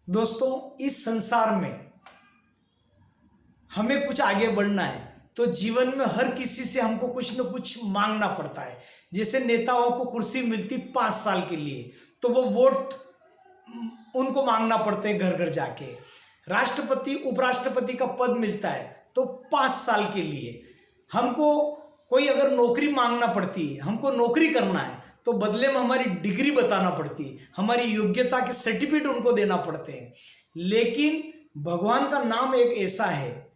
दोस्तों, इस संसार में हमें कुछ आगे बढ़ना है तो जीवन में हर किसी से हमको कुछ न कुछ मांगना पड़ता है। जैसे नेताओं को कुर्सी मिलती 5 साल के लिए तो वो वोट उनको मांगना पड़ते हैं घर घर जाके। राष्ट्रपति उपराष्ट्रपति का पद मिलता है तो 5 साल के लिए। हमको कोई अगर नौकरी मांगना पड़ती है, हमको नौकरी करना है तो बदले में हमारी डिग्री बताना पड़ती है, हमारी योग्यता के सर्टिफिकेट उनको देना पड़ते हैं। लेकिन भगवान का नाम एक ऐसा है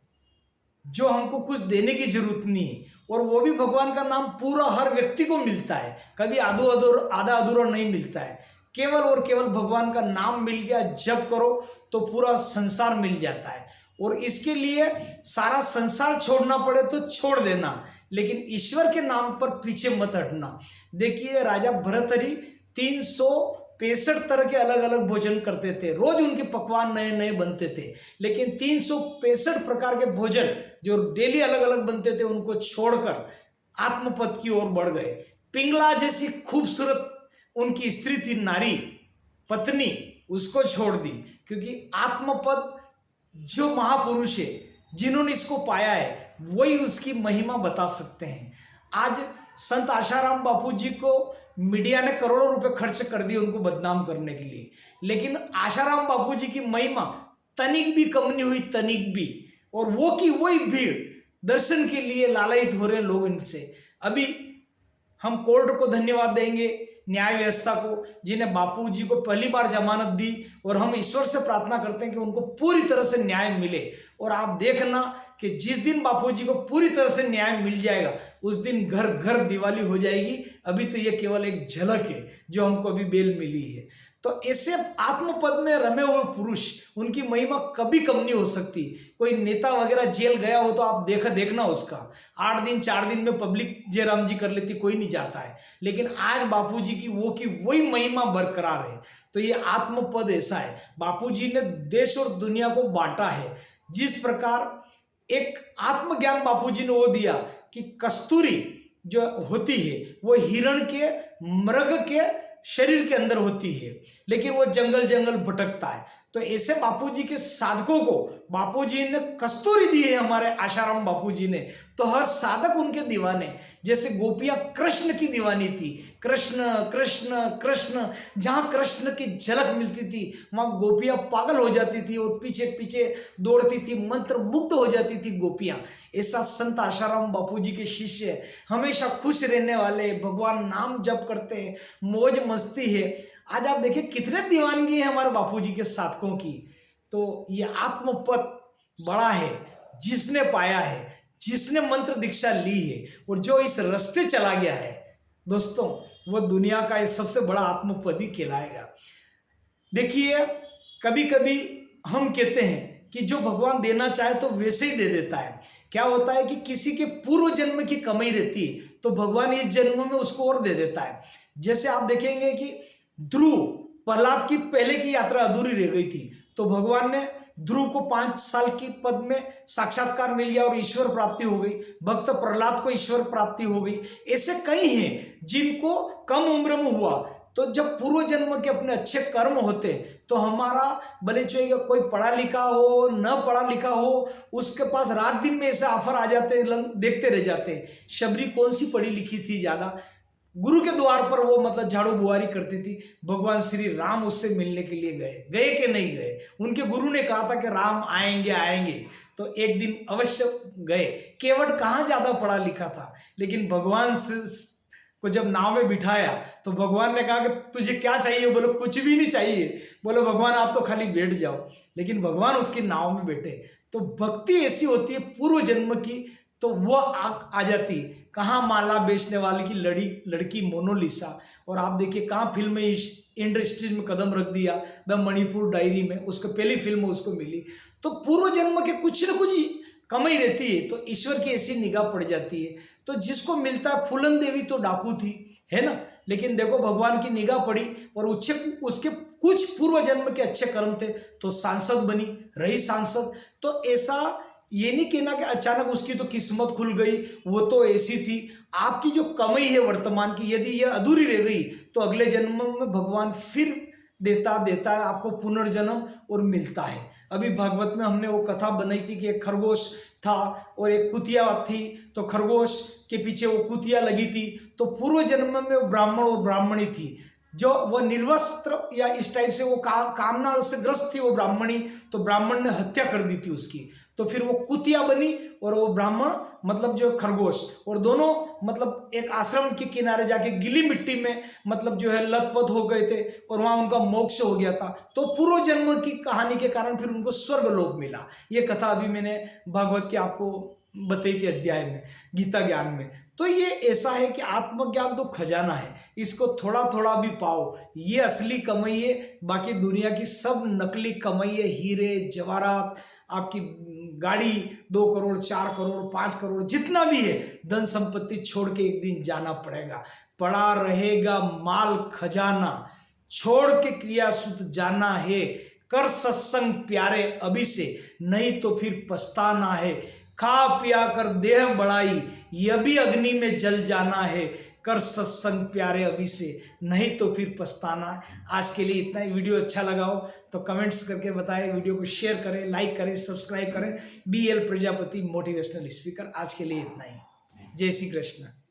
जो हमको कुछ देने की जरूरत नहीं है, और वो भी भगवान का नाम पूरा हर व्यक्ति को मिलता है, कभी आधा अधूरा नहीं मिलता है। केवल और केवल भगवान का नाम मिल गया, जप करो तो पूरा संसार मिल जाता है। और इसके लिए सारा संसार छोड़ना पड़े तो छोड़ देना, लेकिन ईश्वर के नाम पर पीछे मत हटना। देखिए, राजा भरतहरि 365 तरह के अलग अलग भोजन करते थे, रोज उनके पकवान नए नए बनते थे, लेकिन 365 प्रकार के भोजन जो डेली अलग अलग बनते थे उनको छोड़कर आत्मपद की ओर बढ़ गए। पिंगला जैसी खूबसूरत उनकी स्त्री थी, नारी पत्नी, उसको छोड़ दी, क्योंकि आत्मपद जो महापुरुष है जिन्होंने इसको पाया है वही उसकी महिमा बता सकते हैं। आज संत आशाराम बापू जी को मीडिया ने करोड़ों रुपए खर्च कर दिए उनको बदनाम करने के लिए, लेकिन आशाराम बापू जी की महिमा तनिक भी कम नहीं हुई, तनिक भी। और वो की वही भीड़ दर्शन के लिए लालायित हो रहे हैं लोग इनसे। अभी हम कोर्ट को धन्यवाद देंगे, न्याय व्यवस्था को, जिन्हें बापूजी को पहली बार जमानत दी, और हम ईश्वर से प्रार्थना करते हैं कि उनको पूरी तरह से न्याय मिले। और आप देखना कि जिस दिन बापूजी को पूरी तरह से न्याय मिल जाएगा उस दिन घर घर दिवाली हो जाएगी। अभी तो ये केवल एक झलक है जो हमको अभी बेल मिली है। तो ऐसे आत्मपद में रमे हुए पुरुष, उनकी महिमा कभी कम नहीं हो सकती। कोई नेता वगैरह जेल गया हो तो आप देखना उसका 8 दिन 4 दिन में पब्लिक जयराम जी कर लेती, कोई नहीं जाता है। लेकिन आज बापूजी की वही महिमा बरकरार है। तो ये आत्मपद ऐसा है, बापूजी ने देश और दुनिया को बांटा है। जिस प्रकार एक आत्मज्ञान बापूजी ने वो दिया कि कस्तूरी जो होती है वो हिरण के, मृग के शरीर के अंदर होती है, लेकिन वो जंगल जंगल भटकता है। तो ऐसे बापूजी के साधकों को बापूजी ने कस्तूरी दी है, हमारे आशाराम बापूजी ने। तो हर साधक उनके दीवाने, जैसे गोपियां कृष्ण की दीवानी थी, कृष्ण कृष्ण कृष्ण, जहां कृष्ण की झलक मिलती थी वहां गोपियां पागल हो जाती थी और पीछे पीछे दौड़ती थी, मंत्र मुग्ध हो जाती थी गोपियां। ऐसा संत आशाराम बापूजी के शिष्य हमेशा खुश रहने वाले, भगवान नाम जप करते हैं, मौज मस्ती है। आज आप देखिए कितने दीवानगी है हमारे बापूजी के साधकों की। तो ये आत्मपद बड़ा है, जिसने पाया है, जिसने मंत्र दीक्षा ली है और जो इस रास्ते चला गया है दोस्तों, वो दुनिया का ये सबसे बड़ा आत्मपद ही कहलाएगा। देखिए, कभी कभी हम कहते हैं कि जो भगवान देना चाहे तो वैसे ही दे देता है। क्या होता है कि किसी के पूर्व जन्म की कमाई रहती है तो भगवान इस जन्म में उसको और दे देता है। जैसे आप देखेंगे कि ध्रुव, प्रहलाद की पहले की यात्रा अधूरी रह गई थी तो भगवान ने ध्रुव को 5 साल की पद में साक्षात्कार मिल गया और ईश्वर प्राप्ति हो गई। भक्त प्रहलाद को ईश्वर प्राप्ति हो गई। ऐसे कई हैं जिनको कम उम्र में हुआ। तो जब पूर्व जन्म के अपने अच्छे कर्म होते तो हमारा भले चाहिए कोई पढ़ा लिखा हो न पढ़ा लिखा हो, उसके पास रात दिन में ऐसे ऑफर आ जाते, देखते रह जाते। शबरी कौन सी पढ़ी लिखी थी ज्यादा, गुरु के द्वार पर वो मतलब झाड़ू बुआरी करती थी। भगवान श्री राम उससे मिलने के लिए गए कि नहीं गए? उनके गुरु ने कहा था कि राम आएंगे, तो एक दिन अवश्य गए। केवट कहाँ ज्यादा पढ़ा लिखा था, लेकिन भगवान को जब नाव में बिठाया तो भगवान ने कहा कि तुझे क्या चाहिए? बोलो कुछ भी नहीं चाहिए। बोलो भगवान आप तो खाली बैठ जाओ, लेकिन भगवान उसकी नाव में बैठे। तो भक्ति ऐसी होती है पूर्व जन्म की, तो वो आ जाती। कहाँ माला बेचने वाले की लड़की मोनालिसा, और आप देखिए कहाँ फिल्म इंडस्ट्री में कदम रख दिया, द मणिपुर डायरी में उसको पहली फिल्म उसको मिली। तो पूर्व जन्म के कुछ न कुछ कमाई रहती है तो ईश्वर की ऐसी निगाह पड़ जाती है। तो जिसको मिलता है, फूलन देवी तो डाकू थी, है ना, लेकिन देखो भगवान की निगाह पड़ी और उसके कुछ पूर्व जन्म के अच्छे कर्म थे तो सांसद बनी, रही सांसद। तो ऐसा ये नहीं कहना कि अचानक उसकी तो किस्मत खुल गई, वो तो ऐसी थी। आपकी जो कमाई है वर्तमान की, यदि यह अधूरी रह गई तो अगले जन्म में भगवान फिर देता देता है आपको पुनर्जन्म और मिलता है। अभी भागवत में हमने वो कथा बनाई थी कि एक खरगोश था और एक कुतिया थी, तो खरगोश के पीछे वो कुतिया लगी थी, तो पूर्व जन्म में वो ब्राह्मण और ब्राह्मणी थी, जो वह निर्वस्त्र या इस टाइप से वो कामना से ग्रस्त थी वो ब्राह्मणी, तो ब्राह्मण ने हत्या कर दी थी उसकी, तो फिर वो कुतिया बनी और वो ब्राह्मण मतलब जो खरगोश, और दोनों मतलब एक आश्रम के किनारे जाके गीली मिट्टी में मतलब जो है लथपथ हो गए थे और वहां उनका मोक्ष हो गया था। तो पूर्व जन्म की कहानी के कारण फिर उनको स्वर्ग लोक मिला। ये कथा अभी मैंने भागवत के आपको बताई थी अध्याय में, गीता ज्ञान में। तो ये ऐसा है कि आत्मज्ञान तो खजाना है, इसको थोड़ा थोड़ा भी पाओ, ये असली कमाई है। बाकी दुनिया की सब नकली कमाई है, हीरे जवाहरात, आपकी गाड़ी 2 करोड़ 4 करोड़ 5 करोड़ जितना भी है, धन संपत्ति छोड़ के एक दिन जाना पड़ेगा। पड़ा रहेगा माल खजाना, छोड़ के क्रिया सुत जाना है। कर सत्संग प्यारे अभी से, नहीं तो फिर पछताना है। खा पिया कर देह बढ़ाई, यह भी अग्नि में जल जाना है। कर सत्संग प्यारे अभी से, नहीं तो फिर पछताना। आज के लिए इतना ही। वीडियो अच्छा लगा हो तो कमेंट्स करके बताएं, वीडियो को शेयर करें, लाइक करें, सब्सक्राइब करें। BL Prajapati motivational speaker. आज के लिए इतना ही। जय श्री कृष्ण।